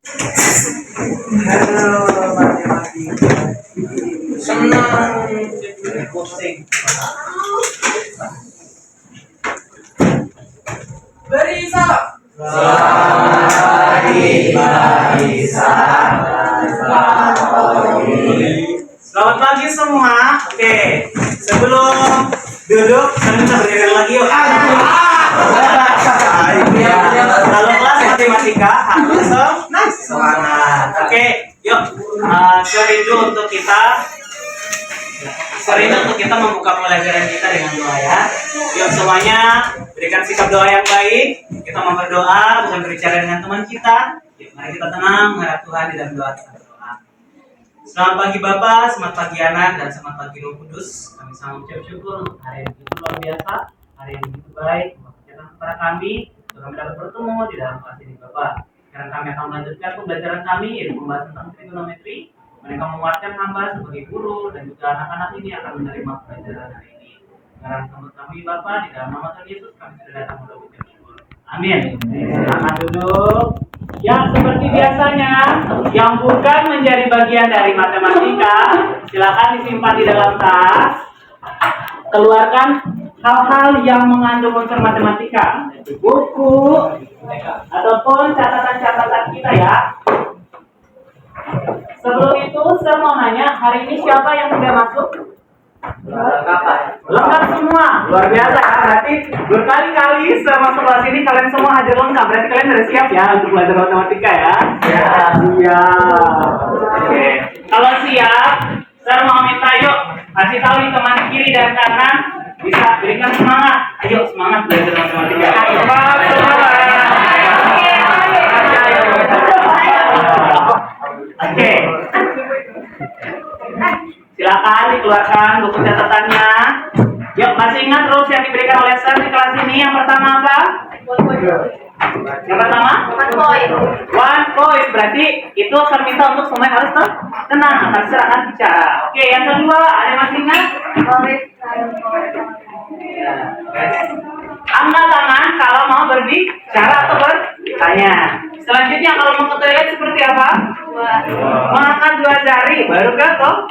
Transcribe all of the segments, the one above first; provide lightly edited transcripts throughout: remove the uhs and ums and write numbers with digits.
Halo, matematika. Senang pusing. Barisa. Selamat pagi semua. Oke, sebelum duduk, kita berdiri lagi yuk. Kalau kelas matematika harus semangat. Oke, yuk. Serindu untuk kita membuka pelajaran kita dengan doa ya. Yuk semuanya berikan sikap doa yang baik. Kita berdoa bukan berbicara dengan teman kita. Yuk, mari kita tenang menghadap Tuhan di dalam doa kita berdoa. Selamat pagi Bapak, selamat pagi anak, dan selamat pagi Roh Kudus. Kami sangat mengucap syukur untuk hari yang begitu luar biasa, hari yang begitu baik, mempercayakan kepada kami untuk kami dapat bertemu di dalam kelas ini Bapak. Sekarang kami akan melanjutkan pembelajaran kami yaitu membahas tentang trigonometri. Mereka menguatkan hamba sebagai guru dan juga anak-anak ini akan menerima pelajaran hari ini. Sekarang sambut kami Bapak di dalam nama Tuhan Yesus kami sudah datang mengucap syukur. Amin. Selamat duduk. Yang seperti biasanya, yang bukan menjadi bagian dari matematika, silakan disimpan di dalam tas. Keluarkan hal-hal yang mengandung unsur matematika, yaitu buku ataupun catatan-catatan kita ya. Sebelum itu, saya mau nanya, hari ini siapa yang sudah masuk? Lengkap semua, luar biasa ya. Berarti berkali-kali sama kelas ini kalian semua hadir lengkap. Berarti kalian sudah siap ya untuk belajar matematika ya? Iya. Oke. Kalau siap, saya mau minta yuk kasih tahu nih teman kiri dan kanan bisa berikan semangat. Ayo semangat belajar matematika. Oke. Silakan dikeluarkan buku catatannya. Yuk, masih ingat rules yang diberikan oleh Sir di kelas ini? Yang pertama apa? Yang pertama? One point. Berarti itu Sir minta untuk semuanya harus tenang, akan serahkan bicara. Oke, yang kedua, ada yang masih ingat? Angkat tangan kalau mau berbicara atau bertanya. Selanjutnya kalau mau ke toilet seperti apa? Mengangkat 2 jari baru ke toh.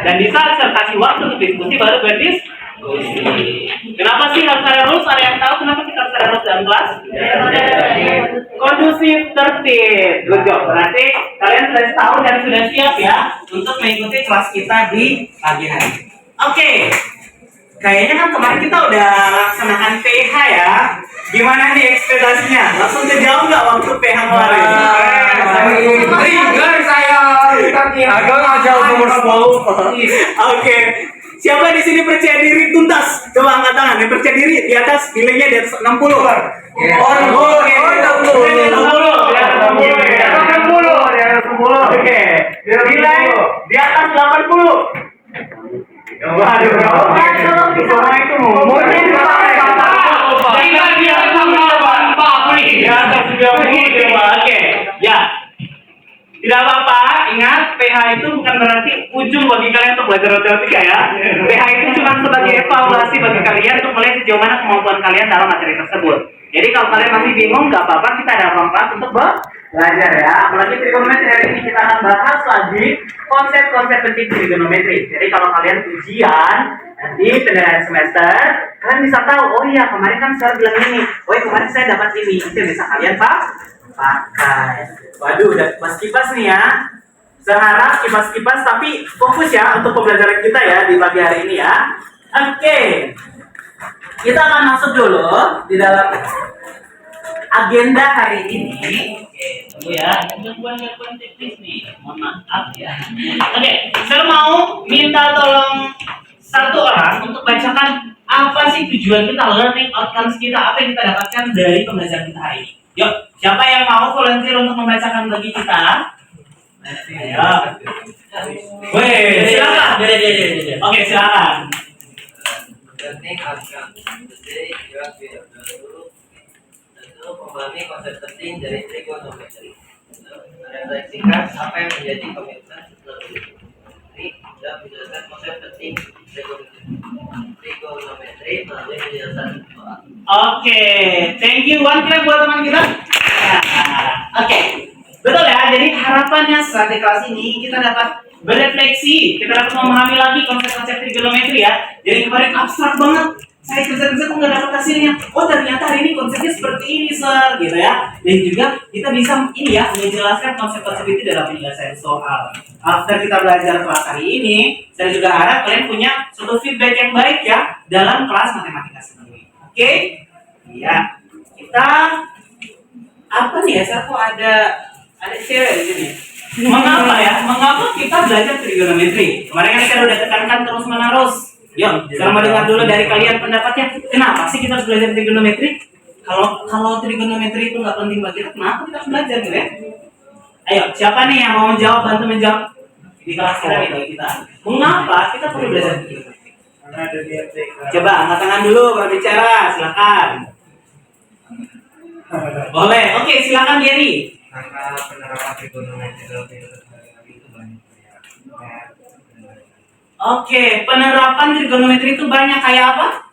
Dan di saat saya kasih waktu untuk diskusi baru berdiskusi. Kenapa sih harus ada rules? Ada yang tahu kenapa kita harus ada rules dalam kelas? Kondusif, tertib. Good job. Berarti kalian sudah tahu dan sudah siap ya untuk mengikuti kelas kita di pagi hari. Oke. Kayaknya kan kemarin kita udah laksanakan PH ya. Gimana nih ekspektasinya? Langsung kejauh nggak waktu PH kemarin? Trigger saya. Agak ngajak nomor 10. Oke. Siapa di sini percaya diri tuntas? Coba angkat tangan. Yang percaya diri di atas, nilainya di atas 60. Oke. Nilai di atas 80. Waduh, semua itu mungkin Oke, ya. Tidak apa-apa, ingat PH itu bukan berarti ujung bagi kalian untuk belajar matematika ya. PH itu cuma sebagai evaluasi bagi kalian untuk melihat sejauh mana kemampuan kalian dalam materi tersebut. Jadi kalau kalian masih bingung, nggak apa-apa, kita ada ruang kelas untuk belajar ya. Apalagi trigonometri hari ini kita akan bahas lagi konsep-konsep penting trigonometri. Jadi kalau kalian ujian nanti penilaian semester, kalian bisa tahu, oh iya kemarin kan saya bilang ini, oh iya kemarin saya dapat ini, itu yang bisa kalian pakai. Waduh, udah kipas-kipas nih ya. Saya harap kipas-kipas tapi fokus ya untuk pembelajaran kita ya di pagi hari ini ya. Oke. Kita akan masuk dulu di dalam agenda hari ini. Oke, tunggu ya. Gangguan teknis nih. Mohon maaf ya. Oke, saya mau minta tolong satu orang untuk bacakan apa sih tujuan kita, learning outcomes kita, apa yang kita dapatkan dari pembelajaran kita hari ini. Yuk, siapa yang mau volunteer untuk membacakan bagi kita? Ayo. Weh, silakan. Oke, silakan. Learning outcome today juga tentu memahami konsep penting dari trigonometri. Refleksikan apa yang menjadi komitmen trigonometri dan menjelaskan konsep penting trigonometri melalui penjelasan soal. Oke, thank you. One clap buat teman kita. Oke, betul ya. harapannya saat di kelas ini kita dapat berefleksi, kita dapat memahami lagi konsep-konsep trigonometri ya. Jadi kemarin abstrak banget, saya kerja-kerja kok nggak dapat hasilnya. Oh ternyata hari ini konsepnya seperti ini sir, gitu ya. Dan juga kita bisa ini ya menjelaskan konsep-konsep itu dalam penyelesaian soal. After kita belajar kelas hari ini, saya juga harap kalian punya suatu feedback yang baik ya dalam kelas matematika sendiri. Oke? Iya. Kita apa nih ya? Saya kok ada cewek di sini. Mengapa ya? Mengapa kita belajar trigonometri? Kemarin kan saya udah tekankan terus menerus. Yuk, sekarang mau dengar dulu dari kalian pendapatnya. Kenapa sih kita harus belajar trigonometri? Kalau trigonometri itu nggak penting bagi kita, kenapa kita harus belajar gitu ya? Ayo, siapa nih yang mau menjawab, bantu menjawab di kelas kita nih bagi kita. Mengapa kita perlu belajar trigonometri? Coba angkat tangan dulu berbicara, silakan. Boleh, oke silakan Gary. Karena penerapan trigonometri dalam kehidupan sehari-hari itu banyak kayak Oke, penerapan trigonometri itu banyak kayak apa?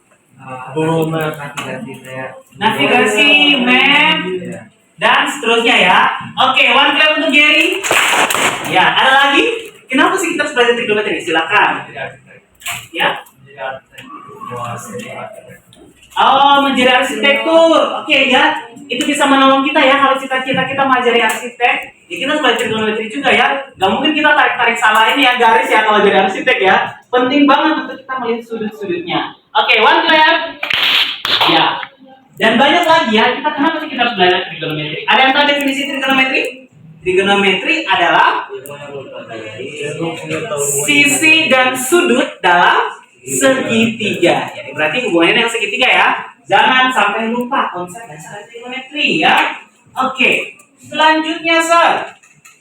Navigasi, map, dan seterusnya ya. Oke, one clap untuk Gary. Ya, ada lagi? Kenapa sih kita harus belajar trigonometri? Silakan. Ya. Oh, menjadi arsitektur. Oke ya, itu bisa menolong kita ya kalau cita-cita kita mau jadi arsitek. Ya kita harus belajar trigonometri juga ya. Gak mungkin kita tarik-tarik salah ini ya garis ya kalau jadi arsitek ya. Penting banget untuk kita melihat sudut-sudutnya. Oke, one clap. Ya. Dan banyak lagi ya. Kenapa sih kita harus belajar trigonometri? Ada yang tahu definisi trigonometri? Trigonometri adalah sisi dan sudut dalam segitiga. Jadi berarti hubungannya dengan segitiga ya. Jangan sampai lupa konsep dasar trigonometri ya. Oke, selanjutnya sir.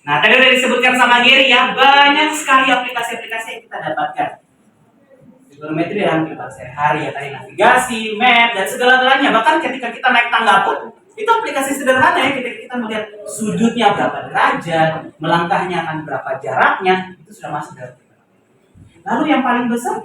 Nah tadi udah disebutkan sama Gary ya, banyak sekali aplikasi-aplikasi yang kita dapatkan. Trigonometri dalam kehidupan sehari-hari ya, tadi navigasi, map dan segala-galanya. Bahkan ketika kita naik tangga pun itu aplikasi sederhana ya. Ketika kita melihat sudutnya berapa derajat, melangkahnya akan berapa jaraknya, itu sudah masuk dalam trigonometri. Lalu yang paling besar,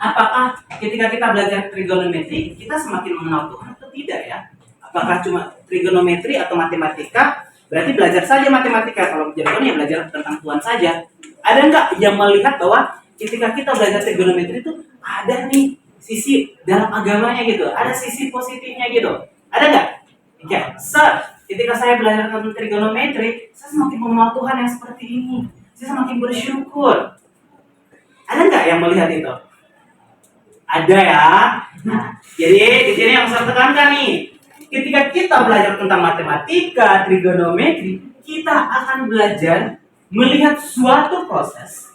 apakah ketika kita belajar trigonometri kita semakin mengenal Tuhan atau tidak ya? Apakah cuma trigonometri atau matematika? Berarti belajar saja matematika. Kalau jargon ya belajar tentang Tuhan saja. Ada nggak yang melihat bahwa ketika kita belajar trigonometri itu ada nih sisi dalam agamanya gitu? Ada sisi positifnya gitu? Ada nggak? Ya, sir, ketika saya belajar tentang trigonometri, saya semakin mengenal Tuhan yang seperti ini. Saya semakin bersyukur. Ada nggak yang melihat itu? Ada ya. Nah, jadi di sini yang saya tekankan nih, ketika kita belajar tentang matematika, trigonometri, kita akan belajar melihat suatu proses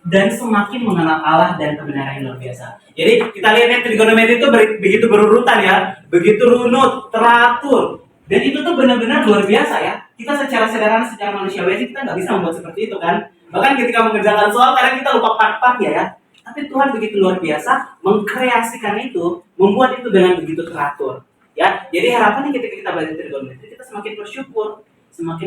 dan semakin mengenal Allah dan kebenaran yang luar biasa. Jadi kita lihatnya trigonometri itu begitu berurutan ya, begitu runut, teratur, dan itu tuh benar-benar luar biasa ya. Kita secara sederhana, secara manusiawi kita nggak bisa membuat seperti itu kan. Bahkan ketika mengerjakan soal, kadang kita lupa part-part ya. Tapi Tuhan begitu luar biasa mengkreasikan itu, membuat itu dengan begitu teratur. Ya, jadi harapannya ketika kita belajar trigonometri, kita semakin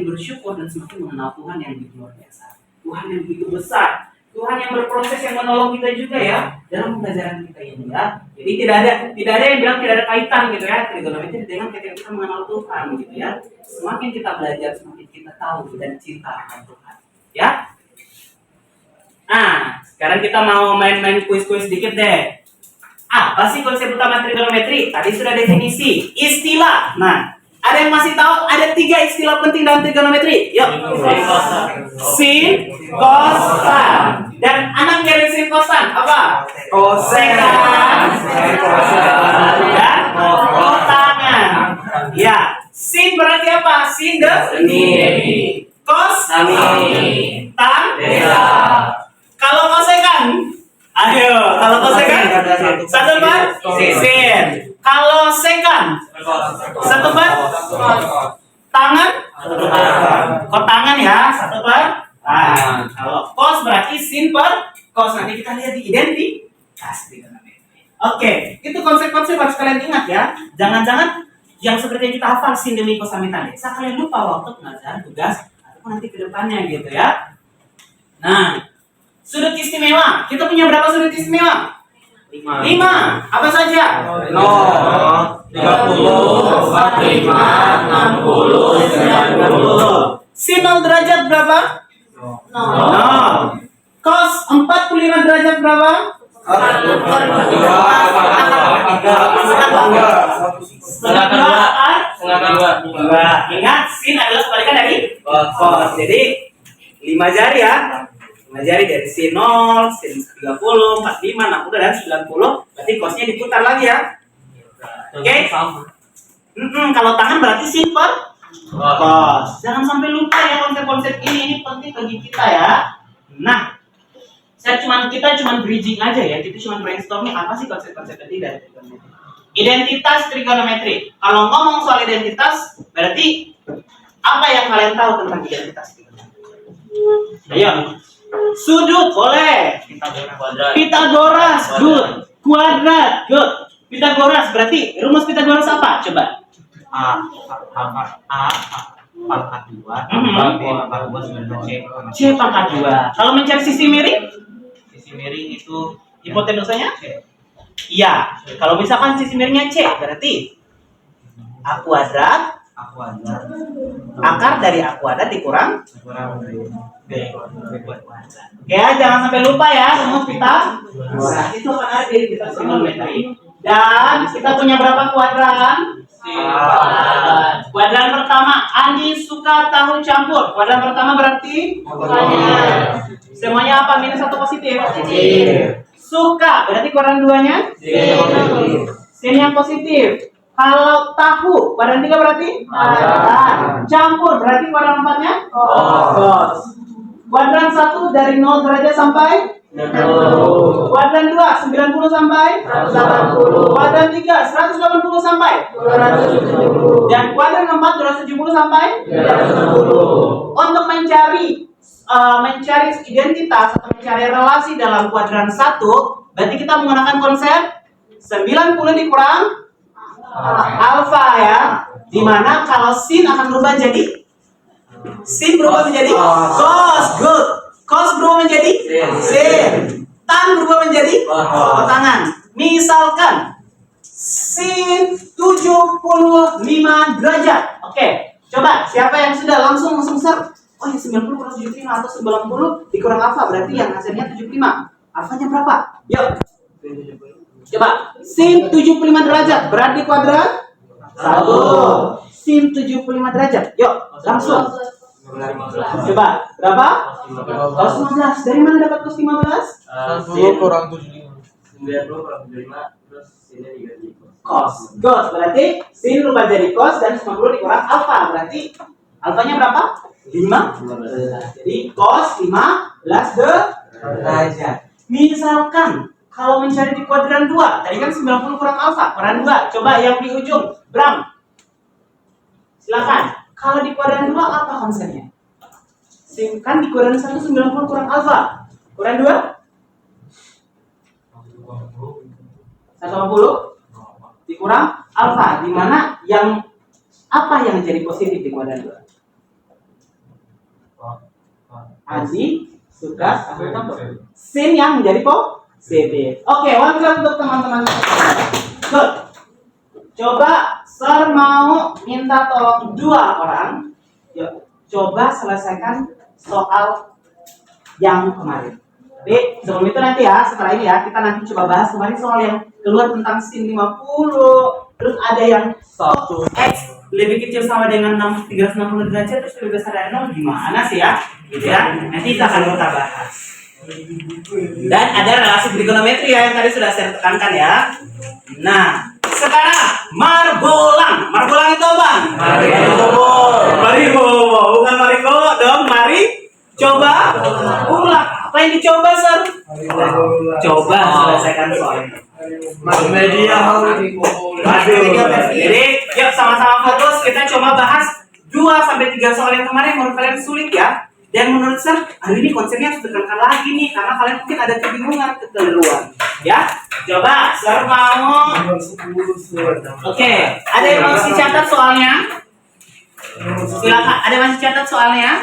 bersyukur dan semakin mengenal Tuhan yang begitu luar biasa. Tuhan yang begitu besar, Tuhan yang berproses yang menolong kita juga ya dalam pembelajaran kita ini ya. Jadi tidak ada yang bilang tidak ada kaitan gitu ya trigonometri dengan ketika kita mengenal Tuhan gitu ya. Semakin kita belajar, semakin kita tahu dan cinta akan Tuhan. Ya. Nah, sekarang kita mau main-main kuis-kuis sedikit deh. Apa sih konsep utama trigonometri? Tadi sudah definisi, istilah. Nah, ada yang masih tahu ada 3 istilah penting dalam trigonometri? Yuk. Sin, cos, tan. Dan anak dari sin, cos, tan apa? Kosekan, dan kotangan. Ya, sin berarti apa? Sin sendiri. Cos sami. Tan beda. Kalau kosekan, ayo. Kalau kosekan, satu per sin. Kalau sekan, satu per tangan. Kok tangan ya, satu per tangan. Kalau cos berarti sin per cos. Nanti kita lihat di identitas trigonometri. Oke, itu konsep-konsep harus kalian ingat ya. Jangan-jangan yang seperti yang kita hafal sin demi cos sami tan deksa kalian lupa waktu pengerjaan tugas atau nanti ke depannya gitu ya. Nah, sudut istimewa. Kita punya berapa sudut istimewa? 5. Apa saja? 0, 30, 45, 60, 90. Sin 0 derajat berapa? 0. Cos 45 derajat berapa? 2. Ingat, sin adalah kebalikan dari cos. Jadi 5 jari ya. 5 jari dari sin 0, sin 30, 45, 60 dan 90. Berarti cosnya diputar lagi ya. Oke. Kalau tangan berarti sin per cos. Jangan sampai lupa ya konsep-konsep ini penting bagi kita ya. Nah, kita cuma bridging aja ya. Kita cuma brainstorming apa sih konsep-konsep tadi dari trigonometri. Identitas trigonometri. Kalau ngomong soal identitas, berarti apa yang kalian tahu tentang identitas trigonometri? Ayo. Sudut boleh. Pitagoras good. Kuadrat good. Pitagoras berarti rumus Pitagoras apa? Coba. A pangkat 2 tambah B pangkat 2 9 C. C pangkat 2. Kalau mencari sisi miring? Sisi miring itu Hipotenusanya? Iya. Kalau misalkan sisi miringnya C, berarti A kuadrat akar dari A kuadrat dikurang kurang dari B kuadrat. Oke, jangan sampai lupa ya rumus Pitagoras. Itu akan ada di kita trigonometri. Dan kita punya berapa kuadran? Kuadran pertama, Andi suka tahu campur. Kuadran pertama berarti semuanya apa? Minus atau positif? Suka berarti kuadran 2-nya? Sin yang positif. Kalau tahu, kuadran 3 berarti? Campur berarti kuadran 4-nya? Cos. Kuadran 1 dari 0 derajat sampai? Kuadran 2 90 sampai 180. Kuadran 3 180 sampai 270. Dan kuadran 4 270 sampai 360. Untuk mencari identitas atau mencari relasi dalam kuadran 1, berarti kita menggunakan konsep 90 dikurang alfa ya. Dimana kalau sin akan berubah jadi cos good. Cos berubah menjadi sin. Tan berubah menjadi tangan. Misalkan sin 75 derajat. Oke, coba siapa yang sudah langsung ser? Oh ya 90 kurang 75 atau 90 dikurang alfa berarti yang hasilnya 75. Alfanya berapa? Yuk. Coba sin 75 derajat berarti kuadrat 1. Sin 75 derajat. Yuk, langsung. Coba, berapa? Cos 15. Dari mana dapat cos 15? 10 kurang 75. 90 kurang 75 terus sinnya diganti Cos. Berarti sin rubah jadi cos dan 90 dikurang alfa. Berarti alfanya berapa? 15. Jadi cos 15 derajat. Misalkan kalau mencari di kuadran 2, tadi kan 90 kurang alfa, kuadran 2. Coba yang di ujung, Bram. Silakan. Kalau di kuadran 2 apa konsepnya? Kan di kuadran 1 90 kurang alfa. Kuadran 2? 180 dikurang alfa. Di mana apa yang jadi positif di kuadran 2? Adi suka campur. Sin yang menjadi positif. Oke, one clap untuk teman-teman. Good. Coba Sir mau minta tolong 2 orang. Yuk, coba selesaikan soal yang kemarin. Tapi sebelum itu nanti ya, setelah ini ya, kita nanti coba bahas kemarin soal yang keluar tentang sin 50. Terus ada yang soal X lebih kecil sama dengan 360 derajat terus lebih besar dari 0 gimana sih ya? Gitu ya. Nanti kita akan kita bahas. Dan ada relasi trigonometri ya yang tadi sudah saya tekankan ya. Nah, sekarang marbolang. Marbolang itu apa? Maribowo. Bukan maribowo dong. Mari coba ulang. Apa yang dicoba, Sir? Coba selesaikan soalnya. Media Jadi, yuk sama-sama fokus. Kita coba bahas 2-3 soal yang kemarin menurut kalian sulit ya. Dan menurut saya, hari ini konsepnya harus ditekankan lagi nih, karena kalian mungkin ada kebingungan, kekeliruan. Ya, coba, Sir mau. Oke, ada yang mau dicatat soalnya? Silakan, ada masih catat soalnya?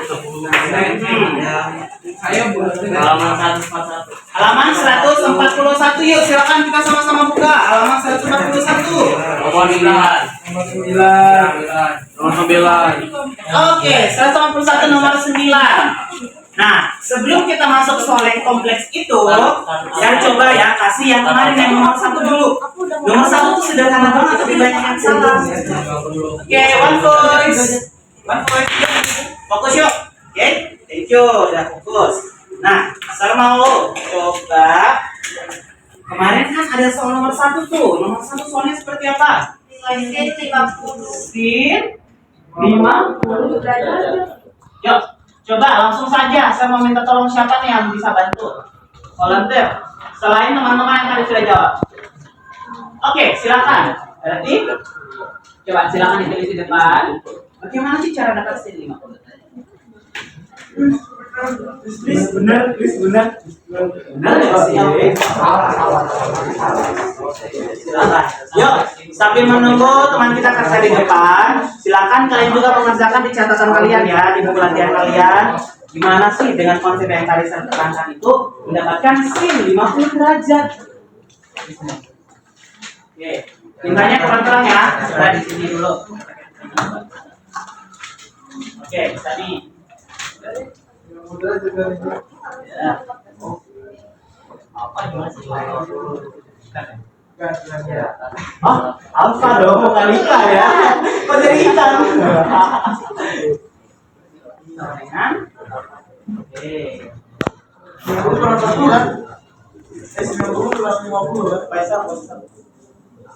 Halaman 141. Halaman 141, yuk silakan kita sama-sama buka. Halaman 141. Nomor 9. Nomor 9. Oke, 141 nomor 9. Nah, sebelum kita masuk soal yang kompleks itu, ya coba ya kasih yang kemarin yang nomor 1 dulu. Nomor 1 itu sederhana banget, tapi banyak yang salah. Oke, one voice. One voice. Fokus yuk. Oke, thank you. Udah fokus. Nah, sekarang mau coba. Kemarin kan ada soal nomor 1 tuh. Nomor 1 soalnya seperti apa? Sin 50. Sin 50 derajat. Yuk, coba langsung saja. Saya mau minta tolong siapa nih yang bisa bantu? Volunteer. Selain teman-teman yang tadi sudah jawab. Oke, silakan. Berarti coba silakan ditulis di depan. Bagaimana sih cara dapat sin 50? Benar. Silakan. Yuk, sambil menunggu teman kita kerja di depan, silakan kalian juga mengerjakan di catatan kalian ya, di buku latihan kalian. Gimana sih dengan konsep yang tadi saya terangkan itu mendapatkan sin 50 derajat? Oke, mintanya terang-terang ya. Sudah di sini dulu. Oke, tadi. Ya. Apa gimana sih? Oh, alfa dong, bukan Ika ya. Kok jadi hitam? Kan? Oke.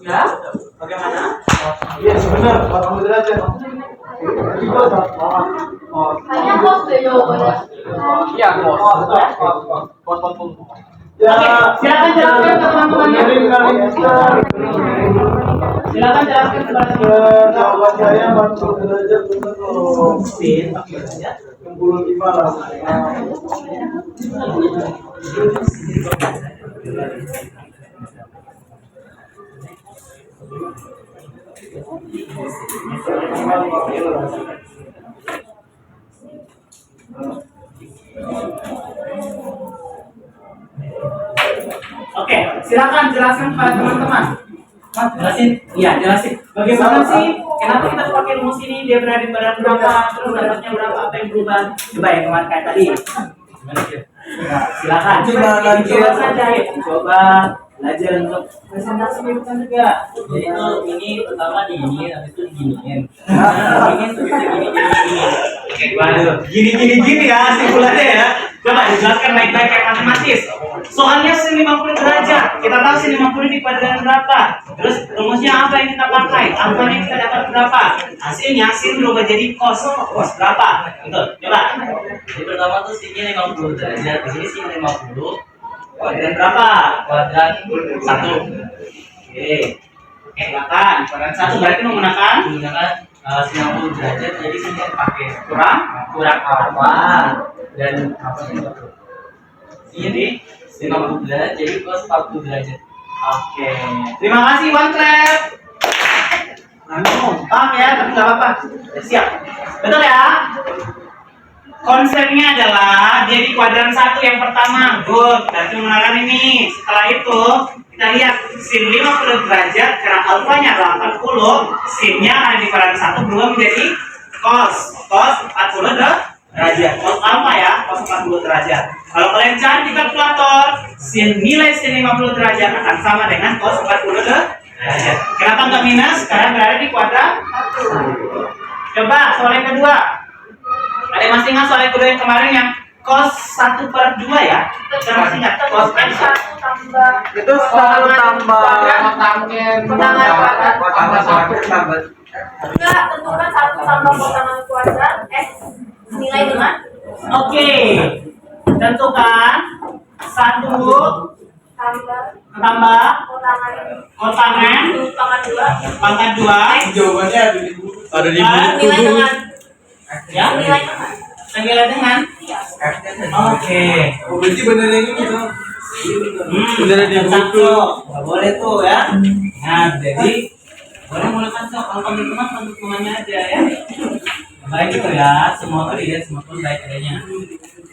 Ya, bagaimana? Iya, benar. 40 derajat. Kayaknya kos deh jawabannya. Iya, Oke, silakan jelaskan ke teman-temannya. Silakan jelaskan kepada jawaban saya 40 derajat benar loh. sin 40 derajat. 65 lah. Oke, silakan jelaskan kepada teman-teman. Jelasin, iya jelasin. Bagaimana sih? Kenapa kita pakai rumus ini? Dia berada di badan berapa? Terus dapatnya berapa? Apa yang berubah? Coba ya kemarin kayak tadi. Nah, silakan. Coba saja ya. Coba belajar untuk presentasi bukan juga. Jadi itu ini pertama di ini, habis itu diginiin. Ini terus gini. Oke, waduh. Gini ya simpulannya ya. Coba dijelaskan baik-baik kayak matematis. Soalnya sin 50 derajat. Kita tahu sin 50 dikuadratkan berapa. Terus rumusnya apa yang kita pakai? Alfanya kita dapat berapa? Hasilnya sin berubah jadi cos. Cos berapa? Gitu. Coba. Jadi pertama tuh sinnya 50 derajat. Di sini sin 50 Kuadrat berapa? kuadrat 1. Oke. Silakan. Kuadrat 1 berarti menggunakan menggunakan 90 derajat. Jadi sinnya pakai kurang apa dan apa sih ini 50 derajat jadi cos 40 derajat. Oke. Terima kasih one clap. Paham ya, tapi nggak apa-apa. Siap. Betul ya? Konsepnya adalah dia di kuadran 1 yang pertama. Good. Berarti menggunakan ini. Setelah itu kita lihat sin 50 derajat karena alfanya adalah 40, sinnya ada di kuadran 1 berubah menjadi cos 40 derajat. Cos alfa ya, cos 40 derajat. Kalau kalian cari di kalkulator, nilai sin 50 derajat akan sama dengan cos 40 derajat. Kenapa nggak minus? Karena berada di kuadran 1. Coba soal yang kedua. Ada yang masih ingat soal yang kedua yang kemarin yang cos 1/2 ya? Kita masih ingat cos Kan 1 tambah. Itu selalu tambah Enggak, tentukan 1 tambah potongan kuadrat X nilai dengan Oke. Tentukan 1 tambah tambah potongan kotangan pangkat 2 pangkat 2 Jawabannya ada di buku. nilai dengan ya? nilai dengan Senilai dengan? iya. Oke. Oh, berarti benar yang ini tuh. Bener di buku. Nggak boleh tuh ya. Nah, jadi boleh menggunakan kalau teman-teman aja ya. Baik gitu ya, semua tuh dilihat semua pun baik adanya.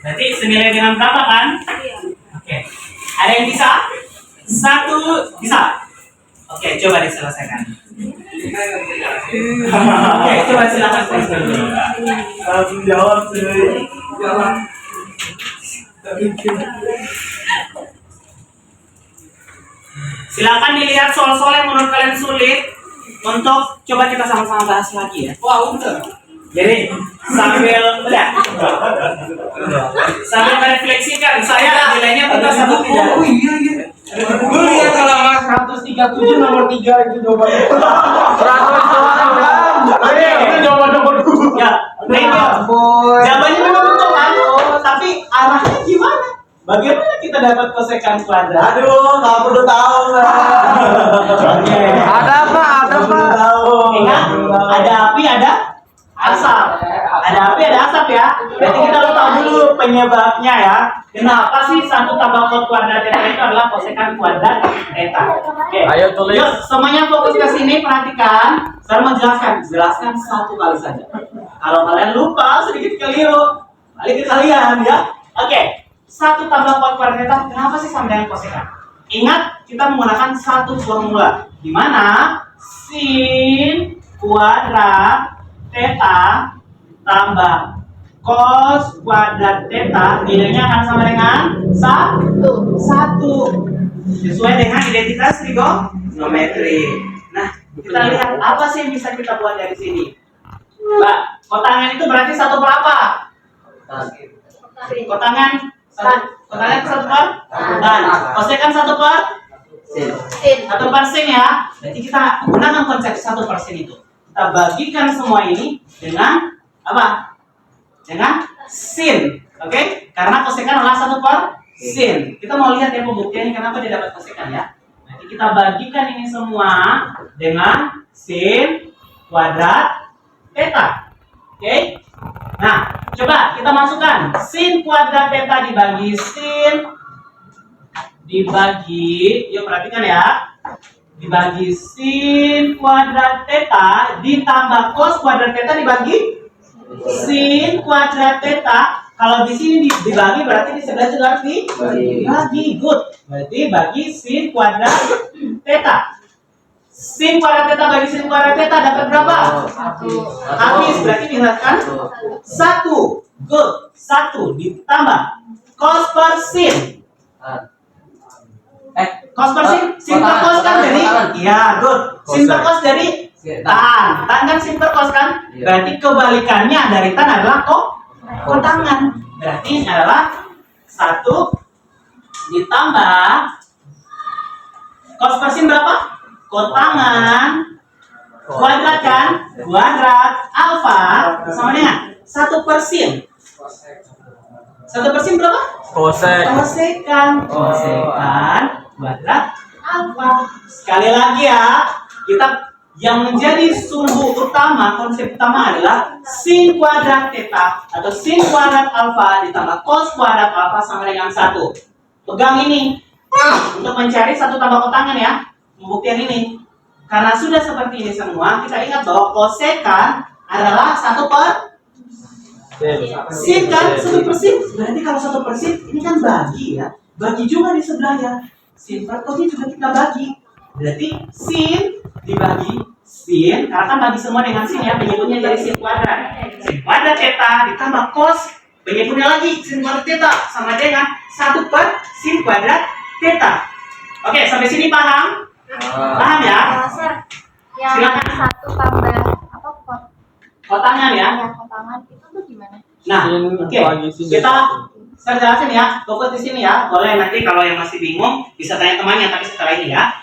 Berarti senilai dengan berapa kan? Oke. Ada yang bisa? Satu bisa. Oke, coba diselesaikan. Oke, coba silakan selesaikan. Langsung jawab sih. Silakan dilihat soal-soal yang menurut kalian sulit untuk coba kita sama-sama bahas lagi ya. Wah, udah. Jadi sambil merefleksikan saya nilainya tentang satu tidak. Oh iya iya. Gue lihat halaman 137 nomor 3 itu jawabannya. 100 doang kan. Itu jawaban nomor 2. Ya, jawabannya memang betul kan? Tapi arahnya gimana? Bagaimana kita dapat kosekan kuadrat? Aduh, nggak perlu tahu lah. Ada apa? Ada apa? Ingat, ada api, ada asap. Ada api, ada asap ya. Berarti kita harus tahu dulu penyebabnya ya. Kenapa sih satu tambah kos kuadrat theta itu adalah kosekan kuadrat theta? Oke. Ayo tulis. Yuk, semuanya fokus ke sini, perhatikan. Saya menjelaskan, jelaskan satu kali saja. Kalau kalian lupa sedikit keliru, balik ke kalian ya. Oke. Satu tambah kos kuadrat theta, kenapa sih sama dengan kosekan? Ingat, kita menggunakan satu formula, di mana sin kuadrat theta tambah cos kuadrat theta nilainya akan sama dengan satu sesuai dengan identitas trigonometri. Nah, kita lihat apa sih yang bisa kita buat dari sini. Mbak, kotangan itu berarti satu per apa? Kotangan satu per dan kosekan satu per sin ya. Berarti kita gunakan konsep satu per sin itu. Kita bagikan semua ini dengan apa? Dengan sin, oke? Karena kosekan adalah satu per sin. Kita mau lihat ya pembuktiannya kenapa dia dapat kosekan ya. Nanti kita bagikan ini semua dengan sin kuadrat theta, oke? Nah, coba kita masukkan sin kuadrat theta dibagi sin dibagi, yuk perhatikan ya. Dibagi sin kuadrat theta ditambah cos kuadrat theta dibagi sin kuadrat theta. Kalau di sini dibagi berarti di sebelah juga harus dibagi. Good. Berarti bagi sin kuadrat theta. Sin kuadrat theta bagi sin kuadrat theta dapat berapa? Habis, berarti dihasilkan 1. Good. 1 ditambah cos per sin. Cos per sin per cos kan jadi iya, good. Sin per cos dari tan kan sin per cos kan? Berarti kebalikannya dari tan adalah kotangan. Berarti ini adalah 1 ditambah cos per sin berapa? Kotangan kuadrat kan? Kuadrat alfa sama dengan 1 per sin. 1 per sin berapa? Kosekan kuadrat alfa. Sekali lagi ya, kita yang menjadi sumbu utama, konsep utama adalah sin kuadrat theta atau sin kuadrat alfa ditambah cos kuadrat alfa sama dengan 1. Pegang ini untuk mencari satu tambah kotangan ya. Pembuktian ini. Karena sudah seperti ini semua, kita ingat bahwa kosekan adalah 1 per sin kan? 1 per sin. Berarti kalau 1 per sin ini kan bagi ya. Bagi juga di sebelahnya. Sin per cosnya juga kita bagi. Berarti sin dibagi sin, karena kan bagi semua dengan sin ya, penyebutnya jadi sin kuadrat. Sin kuadrat theta ditambah cos, penyebutnya lagi sin kuadrat theta sama dengan 1 per sin kuadrat theta. Oke, sampai sini paham? Paham ya? Sir, yang Silakan. 1 tambah apa Kotangan ya. kotangan itu tuh gimana? Nah, oke. Kita saya jelasin ya. Fokus di sini ya. Boleh nanti kalau yang masih bingung bisa tanya temannya, tapi setelah ini ya.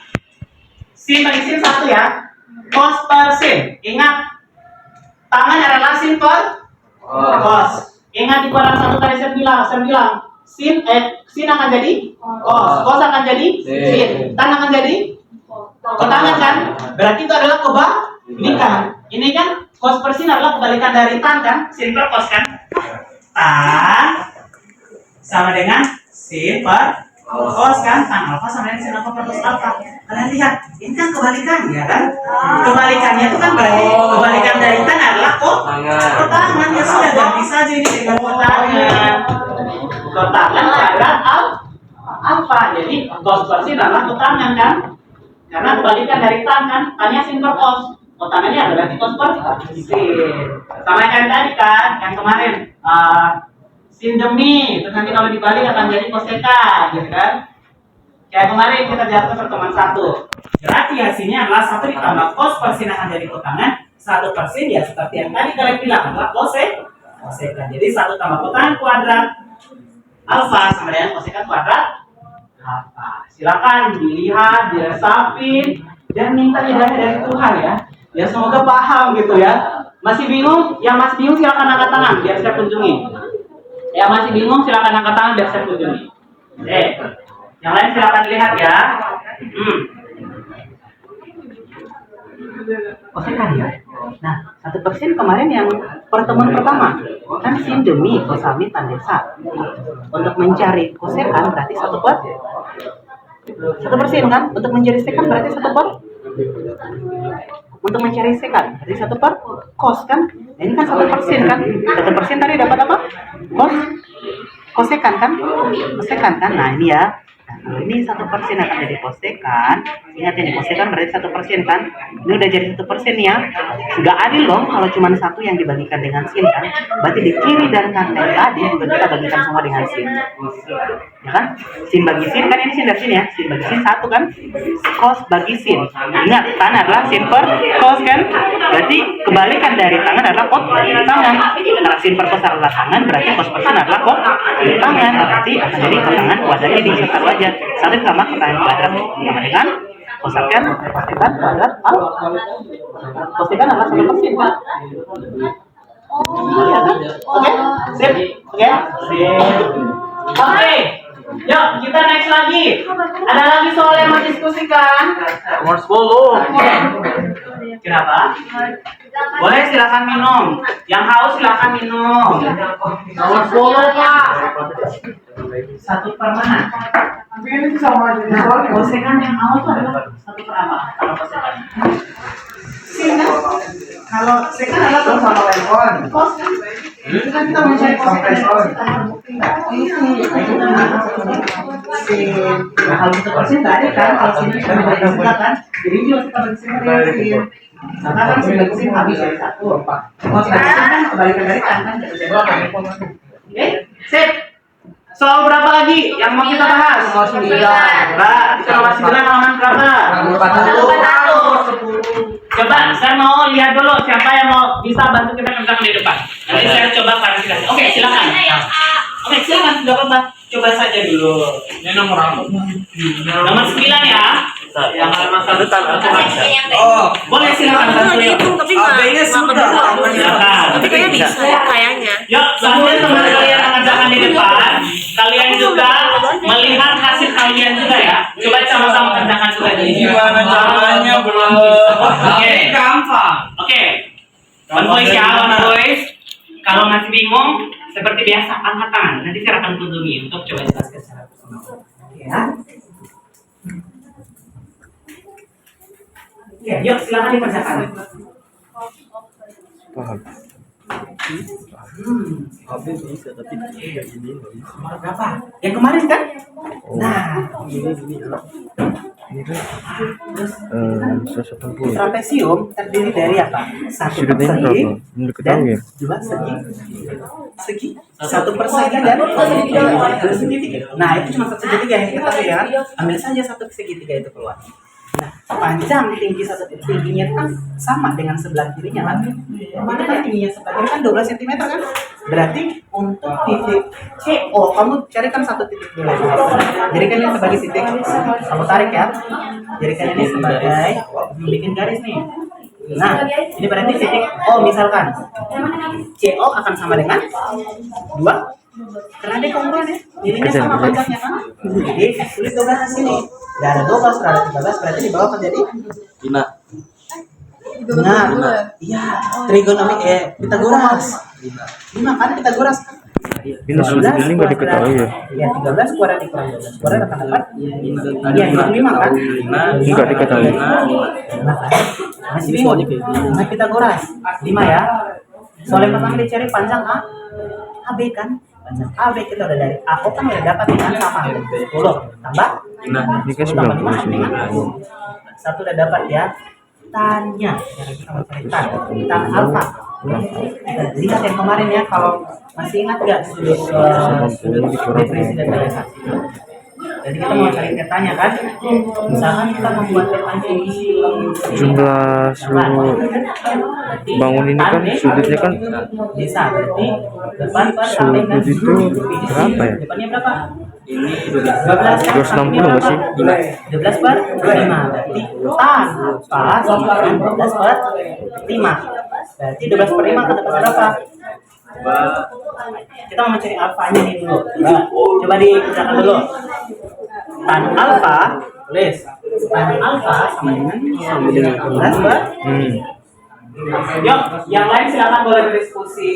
Sin bagi sin 1 ya. Cos per sin. Ingat, tangan adalah sin per cos. Ingat di kuadrat 1 tadi saya bilang sin akan jadi cos akan jadi sin, tan akan jadi kotangan kan? Berarti itu adalah kebalikan. Ini kan cos per sin adalah kebalikan dari tan kan? Sin per cos kan? Tan sama dengan sin per Cos kan, tan alfa sama dengan sin alfa per cos alfa. Kalian lihat, ini kan kebalikannya kan? Kebalikannya itu kan berarti kebalikan dari tan adalah kotangan. Ya sudah ganti saja ini dengan kotangan. Kotangan kuadrat alfa. Jadi cos per sin adalah kotangan kan? Karena kebalikan dari tan kan, tannya sin per cos. Kotangannya adalah berarti cos per sin. Sama kayak tadi kan, yang kemarin sin demi, terus nanti kalau dibalik akan jadi kosekan, gitu kan? Kayak kemarin kita jatuh pertemuan 1. Berarti hasilnya adalah 1 ditambah cos per sin akan jadi kotangan, 1 per sin ya seperti yang tadi kalian bilang adalah kosekan. Jadi 1 tambah kotangan kuadrat alfa sama dengan kosekan kuadrat alfa. Silakan dilihat, diresapin, dan minta hidayah dari Tuhan ya. Ya semoga paham gitu ya. Masih bingung? Yang masih bingung silakan angkat tangan biar saya kunjungi. Yang masih bingung silakan angkat tangan biar saya kunjungi. Yang lain silakan dilihat ya. Kosekan ya. Nah, 1% kemarin yang pertemuan pertama kan sin demi kosami tanda sa. Untuk mencari kosekan berarti 1% kan? Untuk mencari sekan berarti 1%. Untuk mencari sekan berarti 1 per cos kan? Nah, ini kan 1% kan? 1% tadi dapat apa? Kosekan kan? Kosekan kan? Nah ini ya. Nah, kalau ini 1% akan jadi kosekan. Ingat ini kosekan berarti 1% kan? Ini udah jadi 1% ya. Nggak adil dong kalau cuma 1 yang dibagikan dengan sin kan? Berarti di kiri dan kanan tadi juga kita bagikan semua dengan sin. Ya kan? Sin bagi sin kan ini sin dari sin ya. Sin bagi sin 1 kan? Cos bagi sin. Ingat tangan adalah sin per cos kan? Berarti kebalikan dari tangan adalah tangan. Karena sin per cos adalah tangan berarti cos per sin adalah tangan. Berarti akan jadi kotangan kuadratnya di satu aja. 1 tambah kotangan kuadrat sama dengan kosekan kuadrat kosekan adalah 1% kan? Iya kan? Oke, sip. Oke, sip. Oke, yuk kita next lagi. Ada lagi soal yang mau diskusikan? Nomor 10. Kenapa? Boleh silakan minum. Yang haus silakan minum. Nomor 10, Pak. 1 per mana? Ini sama aja. Nah, kosekan yang haus itu adalah 1 per apa? Kalau kosekan. Sin kan? Kalau sekan adalah Itu sama lemon. cos kan? Itu kan kita mencari kosekan dari kosekan. Nah, kalau 1% nggak ada kan? Kalau sini kita bagi juga kan? Jadi juga kita bagi sin dengan sin. Karena kan sin bagi sin habis dari 1. Cos bagi sin kan kebalikan dari kan? Oke, sip. Soal berapa lagi yang mau kita bahas? Nomor 9. Mbak, kita nomor 9 halaman berapa? Nomor 41. Coba, saya mau lihat dulu siapa yang mau bisa bantu kita kerjakan di depan. Nanti saya coba klarifikasi. Oke, silakan. Oke, silakan. Tidak apa-apa. Coba saja dulu. Ini nomor apa? Nomor 9 ya. Yang halaman 1 Oh, Boleh silakan bantu yuk. Tapi nggak Silakan. tapi kayaknya bisa kayaknya. Yuk, sambil teman kalian mengerjakan di depan, kalian juga melihat hasil kalian juga ya. Coba sama-sama kerjakan juga. Gimana caranya, Bro? Oke. Gampang. Oke. One voice ya, one voice. Kalau masih bingung, seperti biasa angkat tangan. Nanti saya akan kunjungi untuk coba jelaskan secara personal. Ya. Oke, yuk silakan dikerjakan. Nomor berapa? Yang kemarin kan? Nah, trapesium terdiri dari apa? 1 persegi dan 2 segi, 1 persegi dan 2 segitiga. Nah, itu cuma 1 segitiga yang kita lihat. Ambil saja 1 segitiga itu keluar. Nah, panjang tingginya itu kan sama dengan sebelah kirinya kan? Mana kan tingginya sebelah kiri kan 12 cm kan? Berarti untuk titik CO kamu carikan 1 titik dulu. Jadikan ini sebagai titik. Kamu tarik ya. Jadikan ini sebagai bikin garis nih. Nah, ini berarti titik O misalkan. CO akan sama dengan 2. Karena dia kongruan ya. Ininya sama panjangnya kan? Jadi tulis 12 di sini. Tidak ada 12, tidak ada 13, berarti di bawah akan jadi 5. Nah, iya, trigonometri Pitagoras. 5 kan Pitagoras. Minus ini nggak diketahui ya? Ya 13 kuadrat dikurang 12 kuadrat akan dapat ya 25 kan? Nggak diketahui. Masih bingung. Nah Pitagoras 5 ya. Soal yang pertama dicari panjang A, AB kan? Panjang AB kita udah dari A kan udah dapat dengan sama 10 tambah Ini kan 99. satu udah dapat ya. Tannya yang kita mau cari tan alfa. Lihat yang kemarin ya, kalau masih ingat nggak sudut depresi dan realisasi. Jadi kita mau cari petanya kan, misalkan kita membuat petanya ini Jumlah seluruh bangun ini kan sudutnya kan bisa berarti depan per samping dan sudut itu berapa ya? depannya berapa? 260 nggak sih? 12 per 5 berarti tan alfa sama 12 per 5 berarti 12 per 5 kata berapa? Kita mau mencari alfanya nih dulu. Coba dikerjakan dulu. Tan alfa, tulis. Tan alfa sama dengan 12 per. Yuk, yang lain silakan boleh berdiskusi.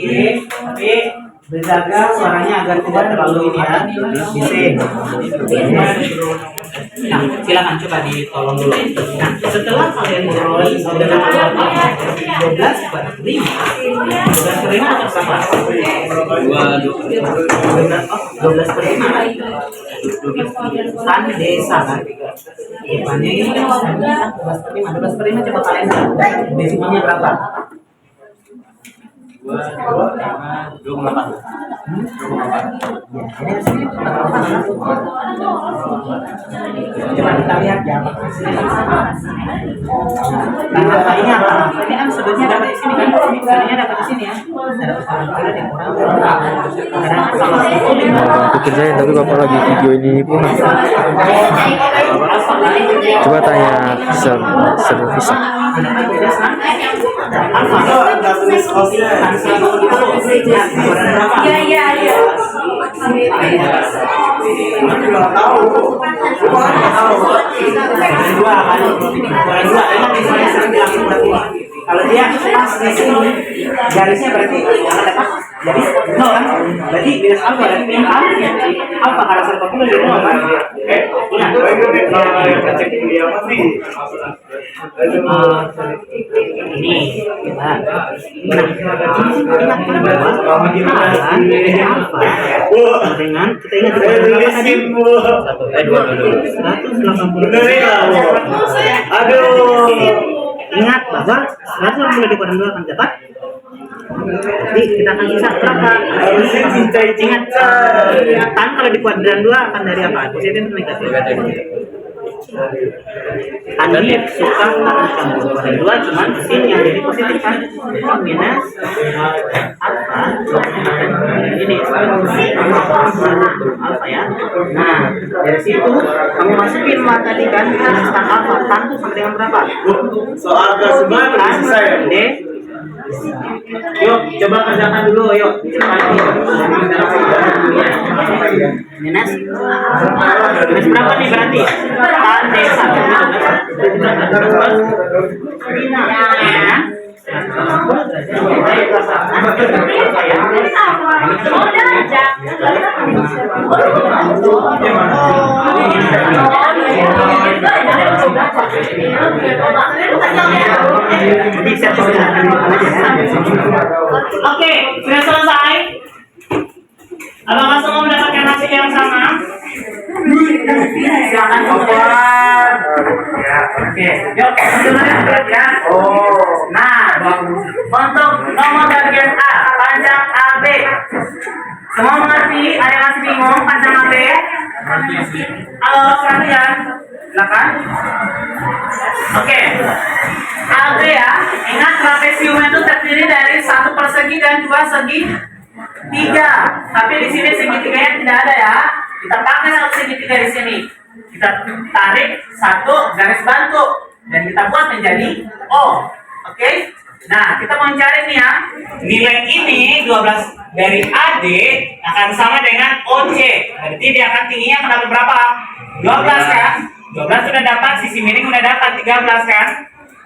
Tapi berjaga suaranya agar tidak terlalu ini ya. Bising. Nah, silakan coba ditolong dulu. Nah, setelah kalian beroleh 12 per 5 atau berapa? 12 per 5 tan desa kan? Depannya ini kan 12 per 5 12 per 5 coba kalian desimalnya berapa? 28. Coba kita lihat ya apakah hasilnya sama. Nah, kalinya apa? Ini kan sudutnya dapat di sini kan? Sudutnya dapat di sini ya. Dapat sama dikurang. Karena sama Pikir saya tapi bapak lagi video ini pun coba tanya bisa. Iya. Kalau dia pas di sini garisnya berarti akan dapat jadi 0 kan? Berarti minus alfa berarti alfa kalau serba pun jadi 0 kan? Ini kita dengan kita ingat tadi 180. Ingat bahwa 180 dikurangi 2 akan dapat. Jadi kita akan bisa berapa? Ingat tan kalau di kuadran 2 akan dari apa? Positif atau negatif? Tan ini suka mencampur kuadran 2 cuman sin yang jadi positif kan? Minus alfa ini alfa ya. Nah dari situ kamu masukin lah tadi kan tan alfa, tan itu sama dengan berapa? Soal kesemuanya Tan D. Yuk coba kerjakan dulu yuk cepat minus berapa nih berarti tan D 1. Oke, sudah selesai. Apakah semua mendapatkan hasil yang sama? Silakan keluar. Oke, yuk coba ya. Nah, untuk nomor bagian A, panjang AB. Semua mengerti? Ada yang masih bingung panjang AB? Halo, sekalian. Silakan. Oke. AB ya. Ingat trapesium itu terdiri dari 1 persegi dan 2 segi 3. Tapi di sini segitiganya tidak ada ya. Kita pakai 1 segitiga di sini. Kita tarik 1 garis bantu dan kita buat menjadi O. Oke? Nah, kita mau cari nih ya. Nilai ini 12 dari AD akan sama dengan OC. Berarti dia akan tingginya akan dapat berapa? 12 kan? 12 sudah dapat, sisi miring sudah dapat 13 kan?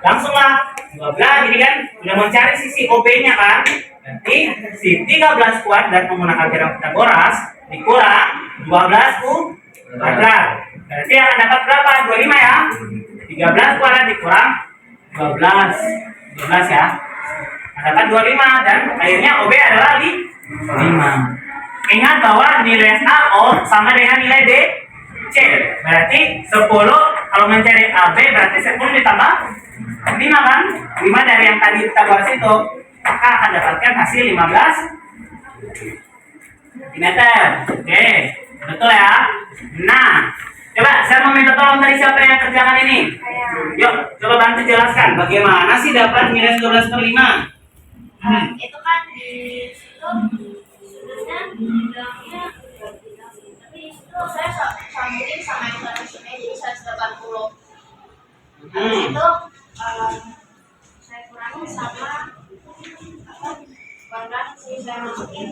Langsunglah 12 ini kan udah mencari sisi OB-nya kan? Berarti si 13 kuadrat menggunakan teorem Pythagoras dikurang 12 U kuadrat. Berarti akan dapat berapa? 25 ya. 13 kuadrat dikurang 12 ya. Dapat 25 dan akhirnya OB adalah 5. Ingat bahwa nilai AO sama dengan nilai DC. Berarti 10 kalau mencari AB berarti 10 ditambah 5 kan? 5 dari yang tadi kita bahas itu. Maka akan dapatkan hasil 15 cm. Oke, betul ya. Nah, coba saya meminta tolong dari siapa yang kerjakan ini. Yuk, coba bantu jelaskan bagaimana sih dapat minus 12/5. Itu kan di situ sudutnya bilangnya, tapi itu saya sambungin sama yang tadi sini jadi 180. Habis itu saya kurangin sama apa kuadrat sih saya masukin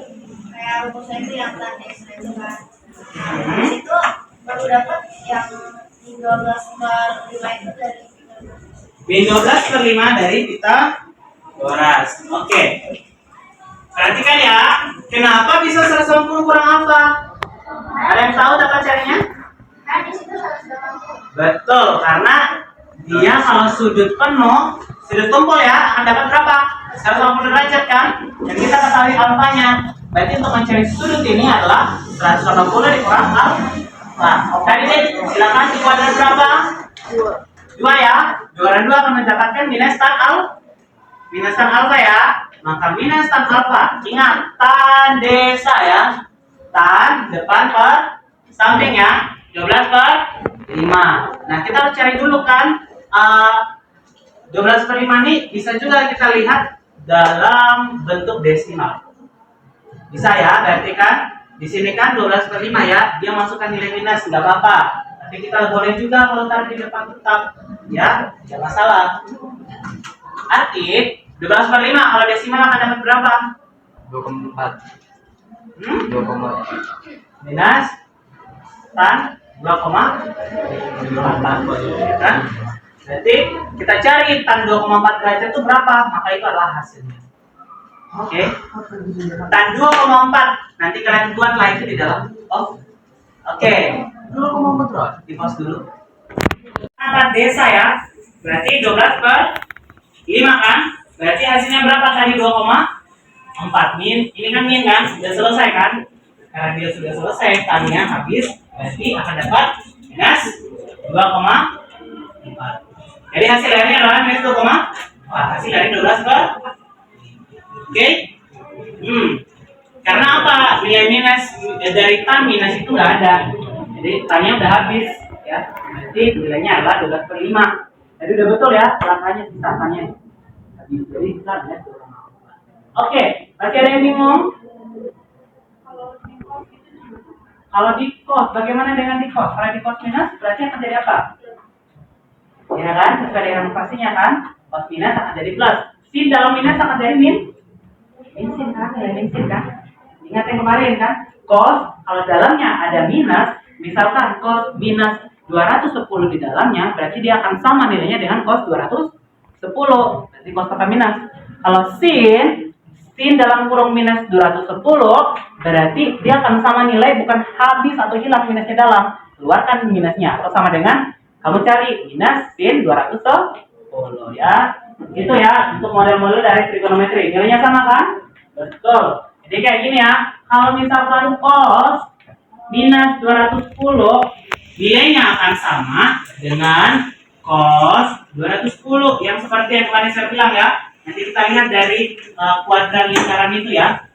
kayak rumusnya itu yang tadi itu kan. Habis itu baru dapat yang 12/5 itu dari Min 12/5 dari Pythagoras. Oke. Perhatikan ya, kenapa bisa 180 kurang apa? Ada yang tahu dapat caranya? kan di situ 180. Betul, karena dia kalau sudut penuh, sudut tumpul ya, akan dapat berapa? 180 derajat kan? Dan kita ketahui alfanya. Berarti untuk mencari sudut ini adalah 180 dikurang alfa. Tadi deh, silakan di kuadrat berapa? 2 ya. 2 dan 2 akan mendapatkan minus tan alfa ya. Maka minus tan alfa. Ingat, tan desa ya. Tan depan per samping ya. 12/5. Nah, kita harus cari dulu kan 12/5 ini bisa juga kita lihat dalam bentuk desimal. Bisa ya, berarti kan di sini kan 12/5 ya, dia masukkan nilai minus nggak apa-apa. Tapi kita boleh juga kalau taruh di depan tetap ya, tidak masalah. Arti 12/5 kalau desimal akan dapat berapa? 2,4. 2,4. Minus tan 2,4 kan? Berarti kita cari tan 2,4 derajat itu berapa? Maka itu adalah hasilnya. Oke. Tan 2,4 nanti kalian buat lah itu di dalam. Oke. 2,4 berapa? Di pause dulu. Angkat desa ya. Berarti 12/5 kan? Berarti hasilnya berapa tadi 2,4 min. Ini kan min kan? Sudah selesai kan? Karena dia sudah selesai, tannya habis, berarti akan dapat minus 2,4. Jadi hasil akhirnya adalah minus 2,4. Hasil dari 12/5. Oke? Karena apa? Nilai minus dari tan minus itu nggak ada. Jadi tannya udah habis ya. Berarti nilainya adalah 12/5. Jadi udah betul ya, langkahnya kita tannya. Habis jadi kita minus 2,4. Oke, masih ada yang bingung? Kalau di cos, bagaimana dengan di cos? Kalau di cos minus, berarti akan jadi apa? Ya kan, sesuai dengan pastinya kan? Cos minus akan jadi plus. Sin dalam minus akan jadi min sin kan? Ya, min sin kan? Ingat yang kemarin kan? Cos, kalau dalamnya ada minus, misalkan cos minus 210 di dalamnya, berarti dia akan sama nilainya dengan cos 210. Berarti cos tetap minus. Kalau sin dalam kurung minus 210 berarti dia akan sama nilai, bukan habis atau hilang minusnya dalam. Keluarkan minusnya atau sama dengan kamu cari minus sin 210 ya. Itu ya untuk model-model dari trigonometri. Nilainya sama kan? Betul. Jadi kayak gini ya. Kalau misalkan cos minus 210 nilainya akan sama dengan cos 210 yang seperti yang kemarin saya bilang ya. Nanti kita lihat dari kuadran lingkaran itu ya.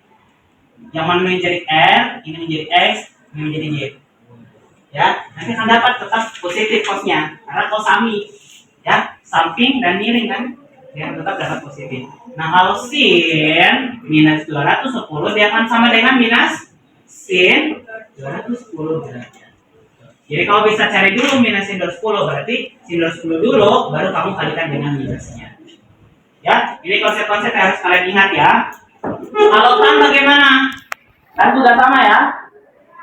Yang mana menjadi R, ini menjadi X, ini menjadi Y. Ya, nanti akan dapat tetap positif cosnya karena cos sami. Ya, samping dan miring kan. Dia tetap dapat positif. Nah, kalau sin minus 210 dia akan sama dengan minus sin 210 derajat. Jadi kalau bisa cari dulu minus sin 210 berarti sin 210 dulu baru kamu kalikan dengan minusnya. Ya, ini konsep-konsep yang harus kalian ingat ya. Kalau tan bagaimana? Tan juga sama ya.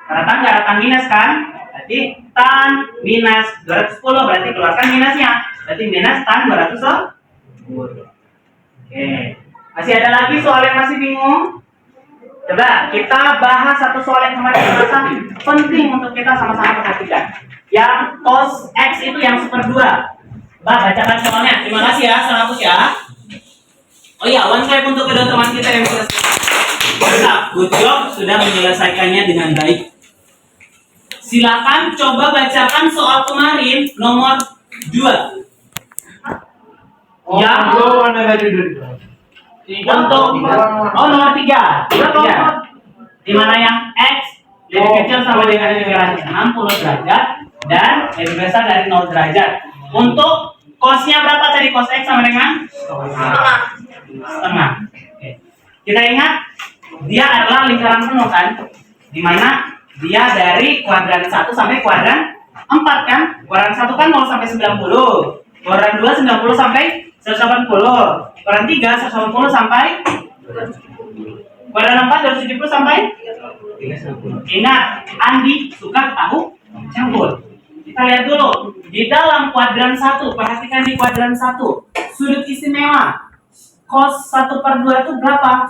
Karena tan nggak ada tan minus kan? Berarti tan minus 210 berarti keluarkan minusnya. Berarti minus tan 210. Oke. Masih ada lagi soal yang masih bingung? Coba kita bahas satu soal yang kemarin merasa penting untuk kita sama-sama perhatikan. Yang cos X itu yang /2. Mbak, bacakan soalnya. Terima kasih ya, salam hapus ya. Oh iya, one time untuk kedua teman kita yang sudah mantap, good job, sudah menyelesaikannya dengan baik. Silakan coba bacakan soal kemarin nomor 2. Yang untuk nomor 3. Di mana yang X lebih kecil sama dengan derajat 60 derajat dan lebih besar dari 0 derajat. Untuk cosnya berapa tadi? Cos X sama dengan setengah. Oke. Kita ingat dia adalah lingkaran penuh kan? Di mana dia dari kuadran 1 sampai kuadran 4 kan? Kuadran 1 kan 0 sampai 90. Kuadran 2 90 sampai 180. Kuadran 3 180 sampai kuadran 4 270 sampai 390. Ingat, Andi suka tahu campur. Kita lihat dulu di dalam kuadran 1. Perhatikan di kuadran 1. Sudut istimewa cos 1/2 itu berapa?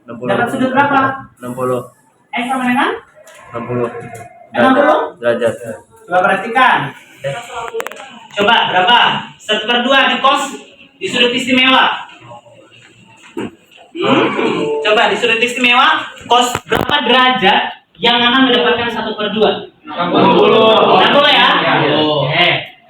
60. Dapat sudut berapa? 60. X sama dengan 60 derajat. Coba perhatikan. Coba berapa? 1/2 di cos di sudut istimewa. Coba di sudut istimewa cos berapa derajat yang akan mendapatkan 1/2? 60 ya?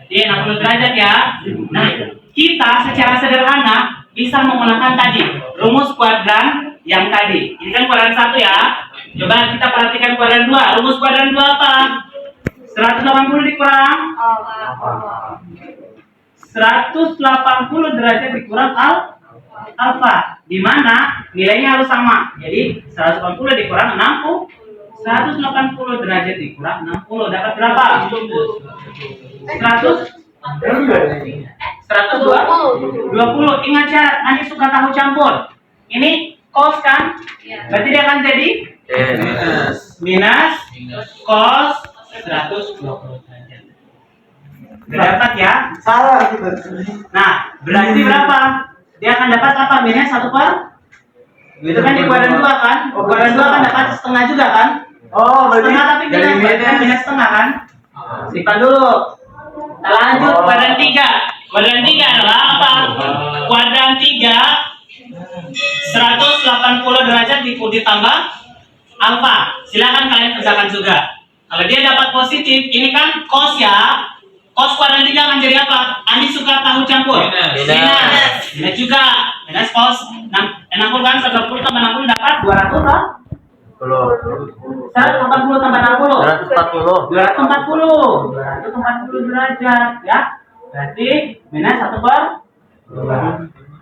Jadi 60 derajat ya. Nah, kita secara sederhana bisa menggunakan tadi rumus kuadran yang tadi. Ini kan kuadran 1 ya. Coba kita perhatikan kuadran 2. Rumus kuadran 2 apa? 180 dikurang 180 derajat dikurang alfa, di mana nilainya harus sama. Jadi 180 dikurang 60, 180 derajat dikurang 60 dapat berapa? 120. Ingat syarat, Andi suka tahu campur. Ini cos kan? Berarti dia akan jadi minus cos 120 derajat. Dapat ya? Salah gitu. Nah, berarti berapa? Dia akan dapat apa? Minus 1/2. Itu kan di kuadran 2 kan? Kuadran 2 kan dapat setengah juga kan? Oh, berarti Setengah tapi minus setengah kan? Simpan dulu. Kita lanjut kuadran 3. Kuadran 3 adalah apa? Kuadran 3 180 derajat ditambah alfa. Silakan kalian kerjakan juga. Kalau dia dapat positif, ini kan cos ya. Cos kuadran 3 akan jadi apa? Andi suka tahu campur. Minus juga. Minus cos 60 kan 180 tambah 60 dapat 200 kan? 180 tambah 60 240 derajat ya. Berarti minus 1/2.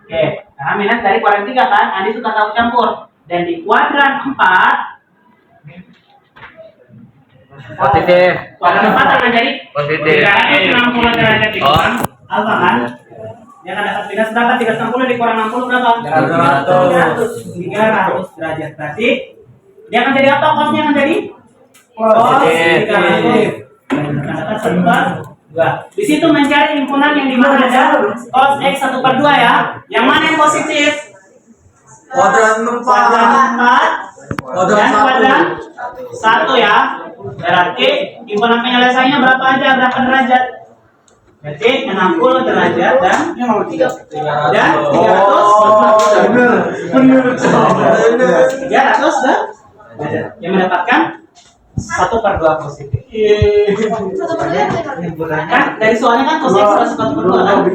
Oke, karena minus dari kuadran 3 kan, Andi suka tahu campur. Dan di kuadran 4 Positif. kuadran 4 akan jadi Positif. 360 derajat dikurang alfa kan? Dia akan dapat minus berapa? 360 dikurang 60 berapa? 300 derajat. Berarti dia akan jadi apa? Cosnya akan jadi cos 300. Akan dapat 1/2. Di situ mencari himpunan yang dimana ada cos X 1/2 ya. Yang mana yang positif? kuadran 4 dan kuadran 1 ya. Berarti himpunan penyelesaiannya berapa aja? Berapa derajat? Berarti 60 derajat dan 300 derajat. Yang mendapatkan 1/2 positif. Kan dari soalnya kan cos X adalah 1/2 kan?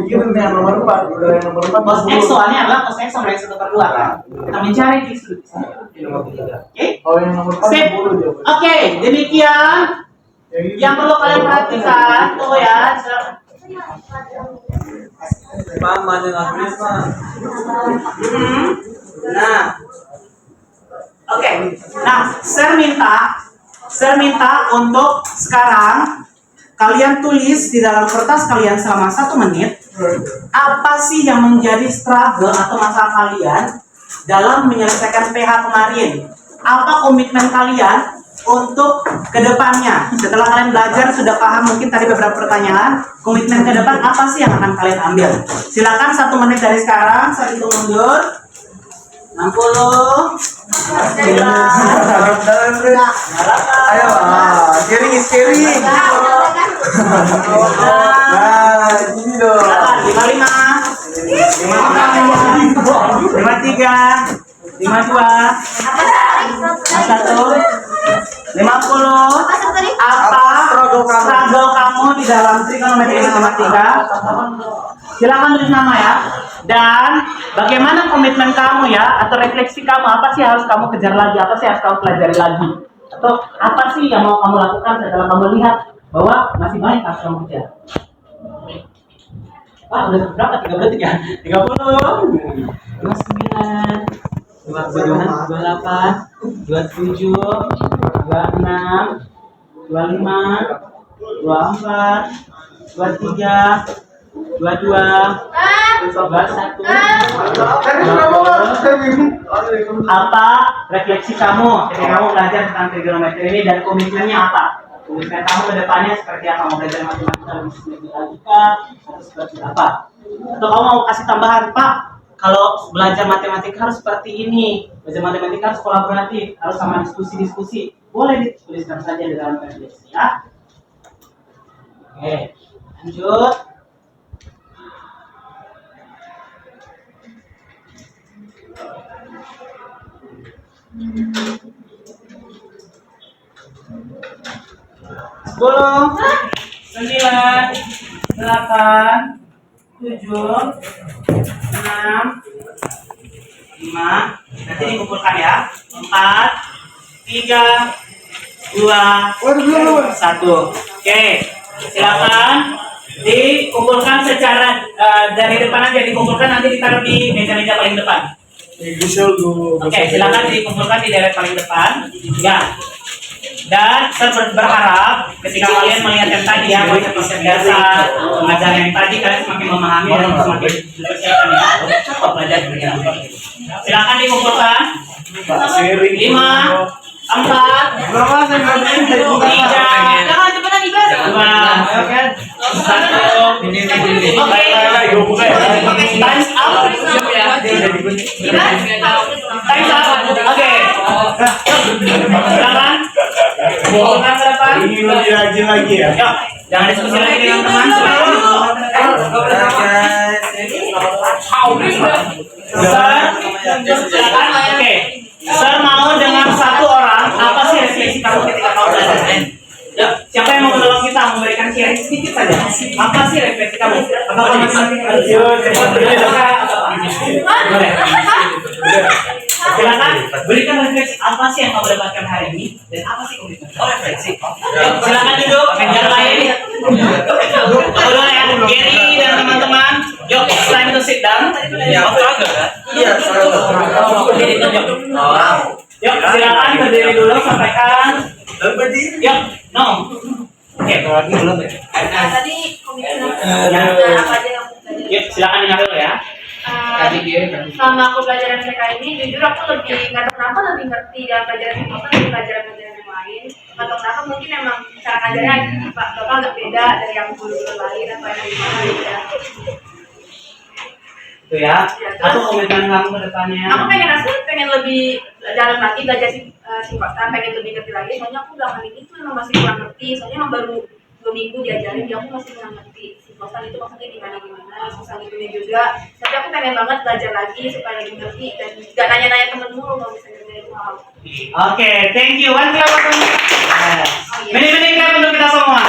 Cos X soalnya adalah cos X sama dengan 1/2 kan? Kita mencari di sini. Oke? Oke, demikian yang perlu kalian perhatikan tuh ya. Nah, oke. Nah, saya minta untuk sekarang kalian tulis di dalam kertas kalian selama 1 menit apa sih yang menjadi struggle atau masalah kalian dalam menyelesaikan PH kemarin. Apa komitmen kalian untuk kedepannya? Setelah kalian belajar sudah paham mungkin tadi beberapa pertanyaan, komitmen ke depan apa sih yang akan kalian ambil? Silakan 1 menit dari sekarang, saya hitung mundur. 60. 9. Ayo, sharing is caring. Nah, ini dong. 53, 50. Apa struggle kamu di dalam trigonometri matematika? Silakan tulis nama ya. Dan bagaimana komitmen kamu ya, atau refleksi kamu, apa sih harus kamu kejar lagi, apa sih harus kamu pelajari lagi, atau apa sih yang mau kamu lakukan setelah kamu lihat bahwa masih banyak harus kamu kejar. Wah, udah berapa? 30 ya? 30, 29, 28, 27, 26, 25, 24, 23, 22, 21. Apa refleksi kamu ketika kamu belajar tentang trigonometri ini dan komitmennya apa? Komitmen kamu ke depannya seperti apa? Mau belajar matematika lebih logika atau seperti apa? Atau kamu mau kasih tambahan, Pak? Kalau belajar matematika harus seperti ini, belajar matematika harus kolaboratif, harus sama diskusi-diskusi. Boleh dituliskan saja di dalam refleksi ya. Oke, lanjut. Sepuluh, 9, 8, 7, 6, 5. Nanti dikumpulkan ya. 4, 3, 2, 1. Oke, silakan dikumpulkan secara dari depan aja, dikumpulkan nanti ditaruh di meja-meja paling depan. Oke, silakan dikumpulkan di deret paling depan. Ya. Dan saya berharap ketika kalian melihat yang tadi ya, konsep dasar pengajaran yang tadi, kalian semakin memahami dan semakin dipersiapkan ya untuk belajar. Silakan dikumpulkan. 5, 4, 3, 2, 1. Oke. Times up. Times up. Oke. Silakan. Kumpulkan ke depan. Ini lebih rajin lagi ya. Yuk, jangan diskusi lagi dengan teman. Silakan. Oke. Sir mau dengan satu orang, apa sih refleksi kamu ketika kamu belajar? Ya, siapa yang mau menolong kita memberikan sharing sedikit saja? Apa sih refleksi kamu? Apakah matematika? Boleh. Silakan berikan refleksi apa sih yang kamu dapatkan hari ini dan apa sih komitmen? Oh, refleksi. Silakan duduk. Yang lain. Udah ya, Gary dan teman-teman. Yuk, it's time to sit down. Ya, aku agak kan? Iya, Yuk, silakan berdiri dulu, sampaikan. berdiri. Yuk, no. Oke, Tadi komitmen apa aja yang aku belajar? yuk, silakan dengar dulu ya. Selama aku belajar MTK ini, jujur aku lebih nggak tahu kenapa lebih ngerti dalam pelajaran ini dari pelajaran-pelajaran yang lain. Nggak tahu kenapa mungkin emang cara ngajarnya bakal agak beda dari yang guru-guru lain atau yang gimana gitu ya. Itu ya. Atau komitmen kamu ke depannya. Aku pengen lebih dalam lagi belajar singkatan, pengen lebih ngerti lagi. Soalnya aku belakangan ini tuh emang masih kurang ngerti. Soalnya emang baru 2 minggu diajarin, jadi aku masih kurang ngerti. Singkatan itu maksudnya gimana, susah gitunya juga. Tapi aku pengen banget belajar lagi supaya lebih ngerti dan gak nanya-nanya temen mulu kalau bisa ngerjain hal. Oke, thank you. One clap untuk mini clap untuk kita semua.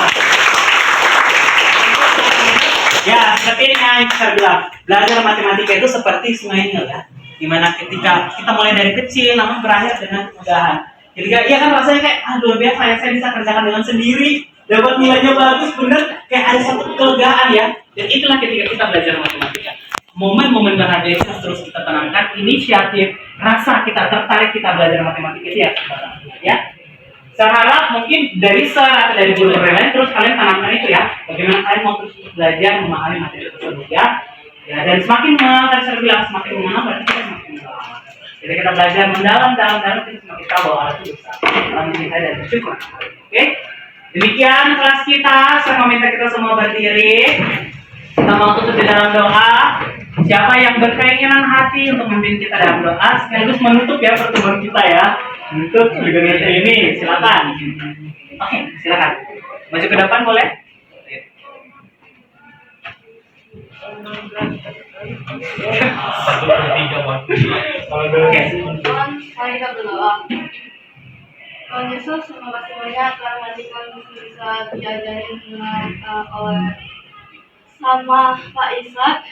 Ya, seperti ini yang saya bilang, belajar matematika itu seperti sungai Nil ya. Dimana ketika kita mulai dari kecil, namun berakhir dengan kemudahan. Ketika iya kan rasanya kayak, luar biasa ya, saya bisa kerjakan dengan sendiri, dapat nilainya bagus, bener, kayak ada satu kelegaan ya. Dan itulah ketika kita belajar matematika. Momen-momen berharga itu harus terus kita tanamkan, inisiatif, rasa kita tertarik kita belajar matematika itu ya. Saya harap mungkin dari Sir atau dari guru lain terus kalian tanamkan itu ya. Bagaimana kalian mau terus belajar memahami materi tersebut ya. Ya, dan semakin tadi saya bilang semakin mengenal berarti kita semakin mendalam. Jadi kita belajar mendalam, kita semakin tahu bahwa Allah itu besar. Allah mencintai dan bersyukur. Oke? Demikian kelas kita. Saya meminta kita semua berdiri. Kita mau tutup di dalam doa. Siapa yang berkeinginan hati untuk memimpin kita dalam doa sekaligus menutup ya pertemuan kita ya. Menutup dengan ini, silakan. Oke, silakan. Maju ke depan boleh? Oke. Tuhan, mari kita berdoa. Tuhan Yesus, terima kasih banyak karena tadi kami bisa diajarin oleh sama Pak Ishak,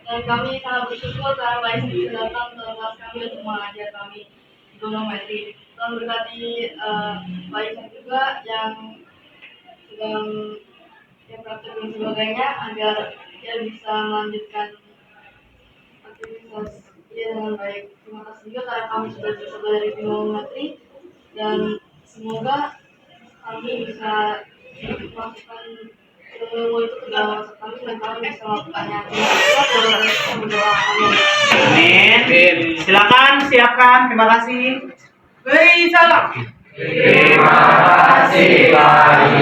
dan kami sangat bersyukur karena Pak Ishak bisa datang ke kelas kami untuk mengajar kami geometri. Tuhan berkati Pak Ishak juga yang sedang praktek dan sebagainya agar dia bisa melanjutkan aktivitas dia dengan baik. Terima kasih juga karena kami sudah bisa belajar geometri, dan semoga kami bisa melakukan ilmu itu ke dalam masa kami dan kami bisa melakukannya. Kita berdoa, amin. Amin. Silakan siapkan. Terima kasih. Beri salam. Terima kasih Pak